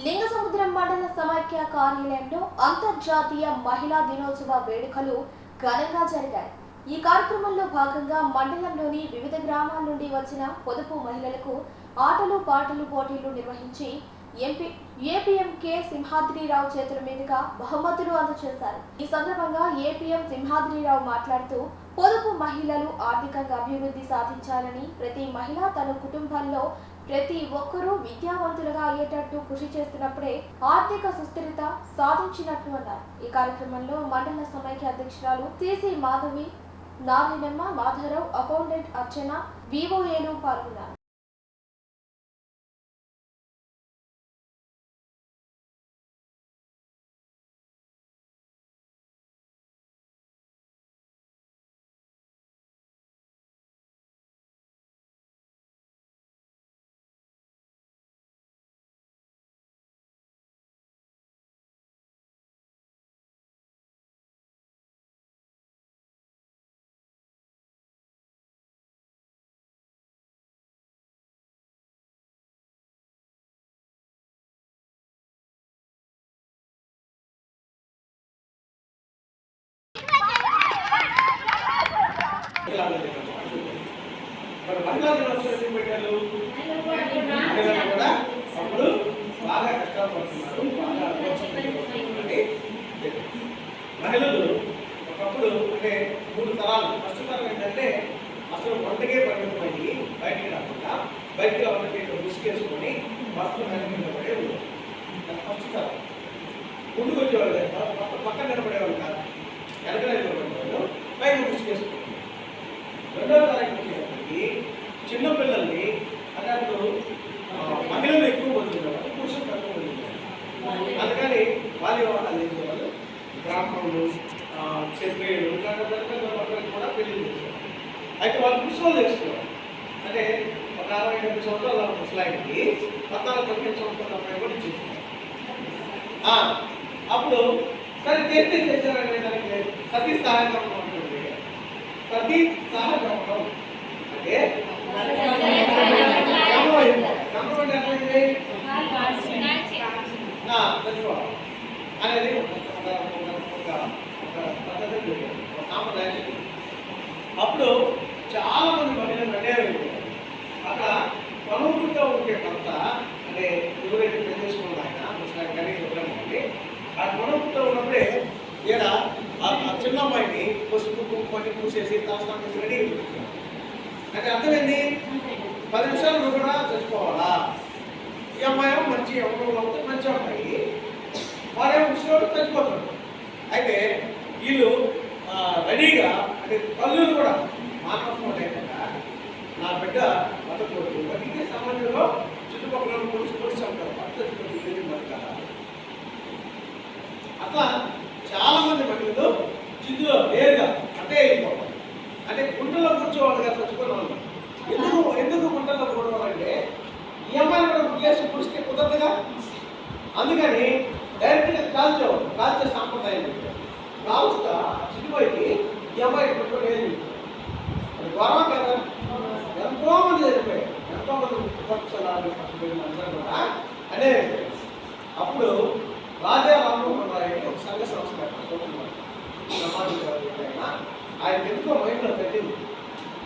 లింగసముద్రం మండల సమైక్య కార్యాలయంలో అంతర్జాతీయ మహిళా దినోత్సవ వేడుకలు ఘనంగా జరిగాయి. ఈ కార్యక్రమంలో భాగంగా మండలంలోని వివిధ గ్రామాల నుండి వచ్చిన పొదుపు మహిళలకు ఆటలు పాటలు పోటీలు నిర్వహించి ఏపీఎం కె సింహాద్రిరావు చేతుల మీదుగా బహుమతులు అందజేశారు. ఈ సందర్భంగా ఏపీఎం సింహాద్రిరావు మాట్లాడుతూ పొదుపు మహిళలు ఆర్థికంగా అభివృద్ధి సాధించాలని, ప్రతి మహిళ తన కుటుంబంలో ప్రతి ఒక్కరూ విద్యావంతులుగా అయ్యేటట్టు కృషి చేస్తున్నప్పుడే ఆర్థిక సుస్థిరత సాధించినట్లు అన్నారు. ఈ కార్యక్రమంలో మండల సమైక్య అధ్యక్షురాలు సిసి మాధవి, నారాయణమ్మ, మాధవరావు, అకౌంటెంట్ అర్చన, వివోఏలు పాల్గొన్నారు. మహిళా దినోత్సవం పెట్టారు కూడా అప్పుడు బాగా కష్టపడుతున్నారు, బాగా మహిళలు ఒకప్పుడు అంటే 3 తరాలు. ఫస్ట్ తరం ఏంటంటే అసలు వంటకే పరిమితమయ్యి బయటికి రాకుండా బయటికి వంటకి ముసుకేసుకొని వస్తువు పడే ఫస్ట్ తరం. ముందుకు వచ్చేవాళ్ళు పక్కన నిలబడేవాళ్ళు కాదు, వెనక నిలబడేవాళ్ళు, బయట ముసుకేసుకుని. రెండవ తరగతి వచ్చేసరికి చిన్న పిల్లల్ని అంటే అప్పుడు మహిళలు ఎక్కువ పొందుతున్నారు, పురుషులు తక్కువ పొందుతున్నారు. అందుకని వాళ్ళు వాళ్ళు బ్రాహ్మణులు, క్షత్రియులు ఇలాంటి కూడా పెళ్లి చేస్తారు. అయితే వాళ్ళు పురుషులు తెచ్చుకోవాలి. అంటే ఒక 60-70 సంవత్సరాల ముసలాయికి 14-15 సంవత్సరాల అమ్మాయి కూడా ఇచ్చేస్తున్నారు. అప్పుడు సరే చేస్తే చేశారనే దానికి సతీ సహాయకం ఉంటుంది. సతీ సహగమనం అంటే అనేది అప్పుడు చాలా మంది మహిళలు అడేవారు. అక్కడ పనుకుంటూ ఉంటే భర్త అంటే ఎవరైతే పెళ్లి చేసుకున్న ఆయన ముస్లిం కానీ ఎవరైనా ఆ పనుకుంటూ ఉన్నప్పుడే ఈడ ఆ చిన్న అమ్మాయిని పసుపు కుంకుమని పూసేసి తలస్నానం చేసి రెడీ అంటే అర్థమైంది 10 నిమిషాలు నువ్వు కూడా చచ్చిపోవాలా. ఈ అమ్మాయి మంచి ఎవరు మంచి అమ్మాయి, వారేమో ముసలివాడు చచ్చిపోతాడు. అయితే వీళ్ళు రెడీగా అంటే తల్లులు కూడా మానవ లేకుండా నా బిడ్డ బతకూడదు బతికే సమాజంలో చుట్టుపక్కల పొడిచి ఉంటారు బతకాల. అట్లా చాలా మంది మహిళలు జిద్దులో నేరుగా అంటే వెళ్ళిపోవాలి. అంటే గుంటల్లో కూర్చోవాలిగా చచ్చిపోయిన వాళ్ళు. ఎందుకు గుంటల్లో కూడవాలంటే ఈ అమ్మాయిని కూడా గుడ్లేసి పుడిస్తే కుదరదుగా. అందుకని డైరెక్ట్గా కాల్చే సాంప్రదాయం కాల్చుతా చిట్టుపోయి ఈ అమ్మాయి పెట్టుకొని ఏది గొడవ కదా. ఎంతో మంది చనిపోయారు, ఎంతో మంది విపక్షాలు అందరూ కూడా అనే. అప్పుడు రాజా రామ్మోహన్ రాయ్ ఒక సంఘ సంస్కరణ ఆయన ఎందుకో మైండ్లో పెట్టింది,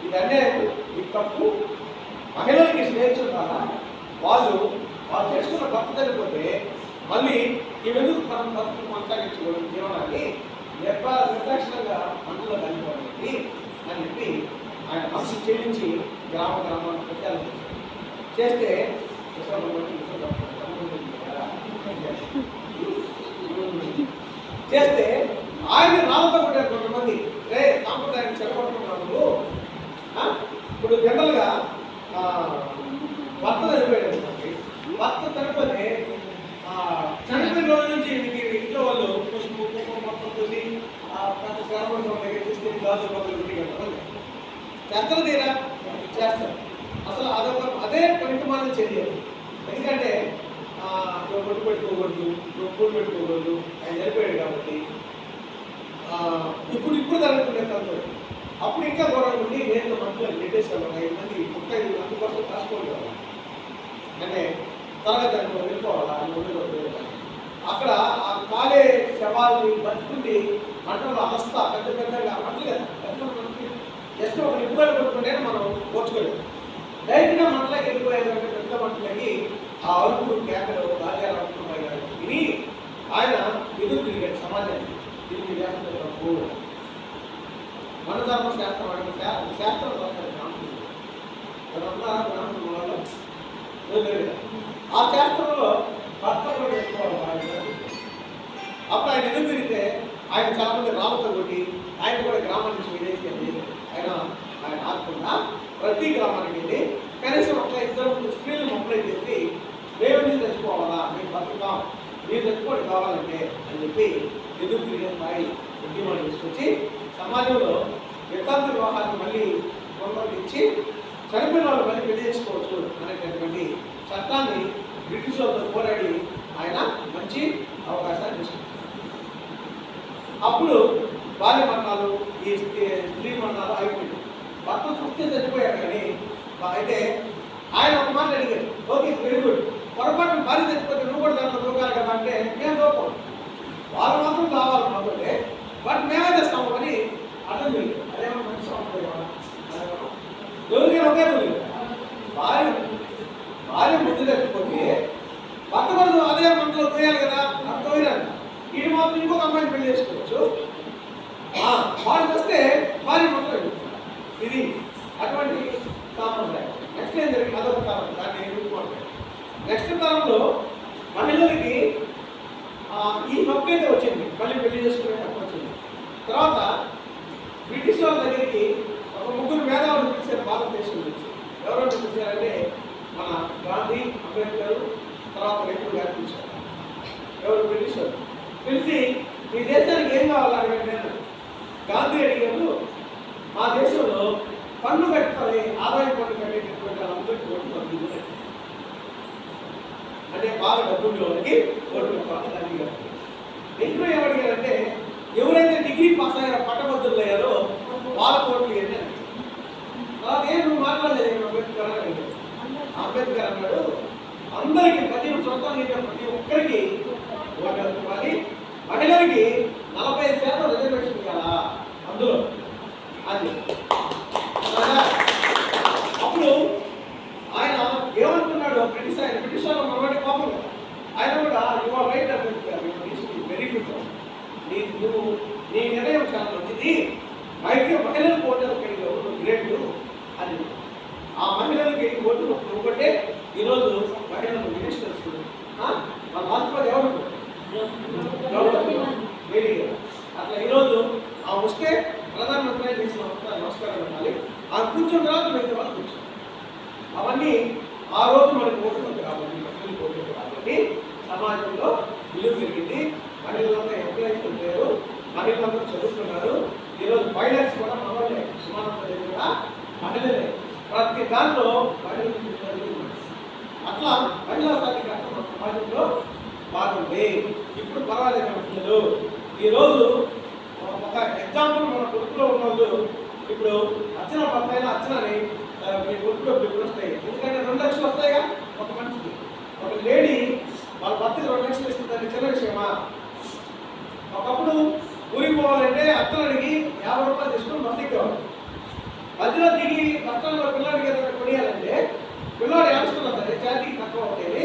ఇదనే ఈ తప్పు, మహిళలకి స్వేచ్ఛ ద్వారా వాళ్ళు చేసుకున్న భర్త చనిపోతే మళ్ళీ ఇవెందుకు మనం భర్తను కొనసాగించుకోవడం జీవనాన్ని నిర్దాక్షిణంగా మనసులో కలిగిపోయింది అని చెప్పి ఆయన మనసు చెల్లించి గ్రామాలను ప్రచారం చేస్తే చేస్తే ఆయన రాళ్ళతో కొట్టారు కొంతమంది. సాంప్రదాయాన్ని చెడగొట్టుకున్నాడు. ఇప్పుడు జనరల్గా భర్త చనిపోయాడు, భర్త చనిపోతే చనిపోయిన రోజు నుంచి మీకు ఇంట్లో వాళ్ళు పసుపు కుంకుమ మొత్తం చూసి గ్రామం దగ్గర తీసుకుని గాజు పక్కన పెట్టి చేస్తారు తీరా చేస్తారు. అసలు అదే పరిమాణం చేయలేదు. ఎందుకంటే ఒడ్డు పెట్టుకోకూడదు, పూలు పెట్టుకోకూడదు, ఆయన చనిపోయాడు కాబట్టి. ఇప్పుడు జరుగుతుండే తను అప్పుడు ఇంకా గొడవ ఉండి నేను మంత్రులు పెట్టేసాను. 5 మంది 35 మంది కోసం రాసుకోవాలి. అంటే త్వరగా దాన్ని వెళ్ళిపోవాలా అక్కడ ఆ కాలే శవాల్ని బతుకుండి మంటలు అవస్థ పెద్ద పెద్దగా మంటలు కదా జస్ట్ ఒక నిప్పులు కొట్టుకుంటే మనం పోర్చుకోలేదు. డైరెక్ట్గా మంటలకి వెళ్ళిపోయేదంటే పెద్ద మంటలకి ఆ అరుపులు కేకలు రాజ్యాలు అనుకున్నాయి విని ఆయన ఎదురు తిరిగాడు సమాజాన్ని. తిరిగి చేస్తున్న తప్పు మన ధర్మ శాస్త్రం అంటే శాస్త్రం ఆ శాస్త్రంలో భర్తలు కూడా ఎక్కువాలి. అప్పుడు ఆయన ఎదురు తిరిగితే ఆయన చాలా మంది రాళ్ళతో కొట్టి ఆయన కూడా గ్రామం నుంచి విదేశీ ఆయన ఆకుండా ప్రతి గ్రామానికి వెళ్ళి కనీసం ఒక ఇద్దరు స్త్రీలు మొక్కలై చేసి మేము నీళ్ళు తెచ్చుకోవాలా, మేము బతుకుతాం, మీరు తెచ్చుకోండి కావాలంటే అని చెప్పి ఎదురు తిరిగిన స్థాయి ఉద్యమాలు తీసుకొచ్చి సమాజంలో వితంతు వివాహాన్ని మళ్ళీ కొనసాగించి చనిపోయిన వాళ్ళు మళ్ళీ పెళ్లి చేసుకోవచ్చు అనేటటువంటి చట్టాన్ని బ్రిటిష్ వాళ్ళతో పోరాడి ఆయన మంచి అవకాశాన్ని తీసుకుంటారు. అప్పుడు బాల్య మరణాలు ఈ స్త్రీ మరణాలు అయిపోయింది. భర్త చూస్తే చనిపోయాడు కానీ అయితే ఆయన ఒక మాట అడిగారు, ఓకే వెరీ గుడ్, పొరపాటు భార్య చచ్చిపోతే నువ్వు కూడా దాంట్లో దూకాలి కదా అంటే మేము దూకం, వాళ్ళు మాత్రం కావాలనుకుంటే బట్ మేమే తెస్తాము అని అర్థం చేయలేదు. అదేమో మంచి దొరికే ఒకే దొరికి భార్య ముందు చచ్చిపోతే భర్త కూడా అదే మంటలో పోయాలి కదా, అర్థమైనా ఇది మాత్రం ఇంకొక అమ్మాయిని పెళ్లి చేసుకోవచ్చు, వాడు వస్తే భార్య మంటలు ఇది అటువంటి సాంప్రదాయం. నెక్స్ట్ ఏం జరిగింది అదొక తరం, దాన్ని ఎదుర్కోండి. నెక్స్ట్ తరంలో మహిళలకి ఈ హక్కు అయితే వచ్చింది, మళ్ళీ పెళ్లి చేసుకునే హక్కు వచ్చింది. తర్వాత బ్రిటిష్ వాళ్ళ దగ్గరికి ఒక ముగ్గురు మేధావులు పిలిచారు భారతదేశం నుంచి. ఎవరో పిలిచారంటే మన గాంధీ, అంబేద్కర్, తర్వాత నెహ్రూ గారు పిలిచారు. ఎవరు బ్రిటిష్ వాళ్ళు పిలిచి ఈ దేశానికి ఏం కావాలని నేను గాంధీ అడిగారు, మా దేశంలో పన్ను కట్టుకొని ఆదాయ పన్ను కట్టేటటువంటి వాళ్ళందరికీ ఓటు పంపించారు అంటే బాగా డబ్బులు వాళ్ళకి ఓటు గాంధీ గారు. నెహ్రూ ఏమడిగారంటే ఎవరైతే డిగ్రీ పాస్ అయ్యారో పట్టభద్రులు అయ్యారో వాళ్ళ ఓట్లు ఏంటి అని. తర్వాత ఏం నువ్వు మాట్లాడలేదు అంబేద్కర్ అడిగారు. అంబేద్కర్ అన్నాడు అందరికీ ప్రతి ఒక్కరికి ఓటు ఇవ్వాలి, మహిళలకి 45% రిజర్వేషన్ ఇవ్వాలా అందులో అది. అప్పుడు ఆయన ఏమనుకున్నాడు బ్రిటిష్ వాళ్ళు మనవాడి కోపం కదా, ఆయన కూడా యువర్ రైట్ వెరీ గుడ్, నువ్వు నీ నిర్ణయం చాలా మంచిది, మహిళలకు ఓటు గ్రేట్ అని. ఆ మహిళలకి ఓటు ఒకటే ఈరోజు మహిళలు మినిస్టర్స్ మన రాష్ట్రపతి ఎవరు అట్లా ఈరోజు ఆ వస్తే ప్రధానమంత్రి చేసిన నమస్కారం పెట్టాలి, ఆ కూర్చున్న తర్వాత మిగతా వాళ్ళు కూర్చోండి. అవన్నీ ఆ రోజు మనకు ఓటుకుంది కాబట్టి మహిళలు ఓటుంది కాబట్టి సమాజంలో విలువ పెరిగింది. మహిళలంతా ఎంప్లాయీస్ ఉంటారు, మహిళలందరూ చదువుతున్నారు. ఈరోజు పైలట్స్ కూడా మనోళ్ళే, విమానాలు కూడా మహిళలే. ప్రతి దాంట్లో మహిళలు అట్లా మహిళా సాధికారత మన సమాజంలో బాగుంది. ఇప్పుడు పర్వాలేదు మహిళలు. ఈరోజు ఒక ఎగ్జాంపుల్ మన కొడుకులో ఉన్న వాళ్ళు ఇప్పుడు అర్చన భర్త అయినా అర్చనని మీ కొడుకులో ఇప్పుడు వస్తాయి. ఎందుకంటే 2 లక్షలు వస్తాయిగా ఒక మనిషికి. ఒక లేడీ వాళ్ళ భర్తకి 2 లక్షలు ఇస్తుందని చిన్న విషయమా? ఒకప్పుడు ఊరికి పోవాలంటే అర్చనడికి 50 రూపాయలు తీసుకుని బస్సు ఎక్కేవాళ్ళు. మధ్యలో దిగి కష్టంలో పిల్లాడికి ఏదైనా కొనియాలంటే పిల్లాడు ఏడుస్తున్నా సరే చాటికి తక్కువ ఉండేది,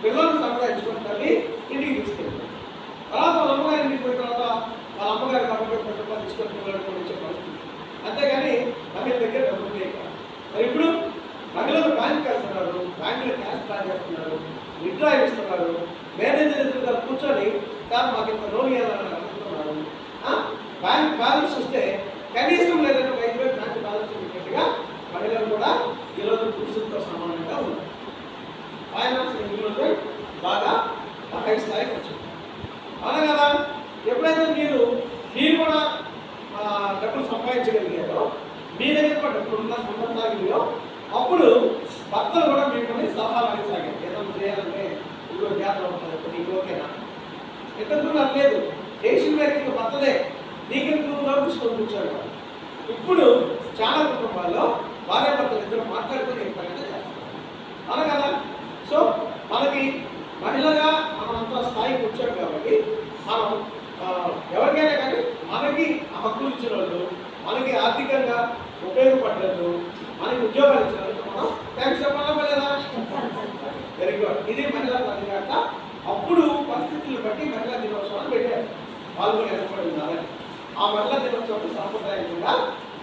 పిల్లల్ని సంపాదించుకుంటుంది ఇంటికి తీసుకెళ్తారు. తర్వాత వాళ్ళ అమ్మగారి ఇంటికి పోయిన తర్వాత వాళ్ళ అమ్మగారికి అమ్మగారు 10 రూపాయలు తీసుకొని పిల్లలు కొనిచ్చే పరిస్థితి. అంతేగాని మహిళల దగ్గర డబ్బులు లేక మరి ఇప్పుడు మహిళలు బ్యాంక్ వెళ్తున్నారు, బ్యాంకులో క్యాష్ డ్రా చేస్తున్నారు, విత్డ్రా ఇస్తున్నారు, మేనేజర్ ఎదురుగా కూర్చొని సార్ మాకు ఇంత లోన్ ఇవ్వాలని అనుకుంటున్నారు. బ్యాంక్ బ్యాలెన్స్ వస్తే కనీసం లేదంటే 5,000 బ్యాంక్ బ్యాలెన్స్ ఉన్నట్టుగా మహిళలు కూడా ఈరోజు పురుషులతో సమానంగా ఉన్నారు. ఫైనాన్స్ ఈరోజు బాగా హై స్థాయికి వచ్చింది. అవునా కదా? ఎప్పుడైతే మీరు కూడా డబ్బులు సంపాదించగలిగారో, మీ దగ్గర కూడా డబ్బులు ఉండసాగినాయో, అప్పుడు భర్తలు కూడా మిమ్మల్ని సలహాలు అడిగసాగారు. ఏదైనా చేయాలంటే ఇంకో జాతర ఉంటుంది, నీకు ఓకేనా? ఇంతకు లేదు, డెసిషన్ మేకింగ్ భర్తదే, నీకెందుకు తీసుకొని కూర్చోడు. ఇప్పుడు చాలా కుటుంబాల్లో భార్యాభర్తలు ఇద్దరు మాట్లాడుకుని ప్రయత్నం చేస్తారు. అవునా కదా? సో మనకి హక్కులు ఇచ్చిన వాళ్ళు, మనకి ఆర్థికంగా ఉపయోగపడ్డట్టు, మనకి ఉద్యోగాలు ఇచ్చినందుకు మనం థ్యాంక్స్ చెప్పాలా లేదా? Very good. ఇది మహిళా అధికారత. అప్పుడు పరిస్థితులను బట్టి మహిళా దినోత్సవాన్ని పెట్టారు, పాల్గొని ఏర్పడి ఉన్నారని. ఆ మహిళా దినోత్సవం సాంప్రదాయంగా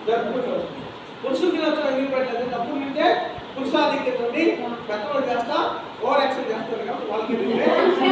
జరుపుకుంటూ వస్తుంది. పురుషుల దినోత్సవం ఎందుకు పెట్టలేదు? అప్పుడు నుంచే పురుషాధిక్యత పెద్దవాళ్ళు చేస్తా ఓవర్ యాక్షన్ చేస్తారు కాబట్టి వాళ్ళకి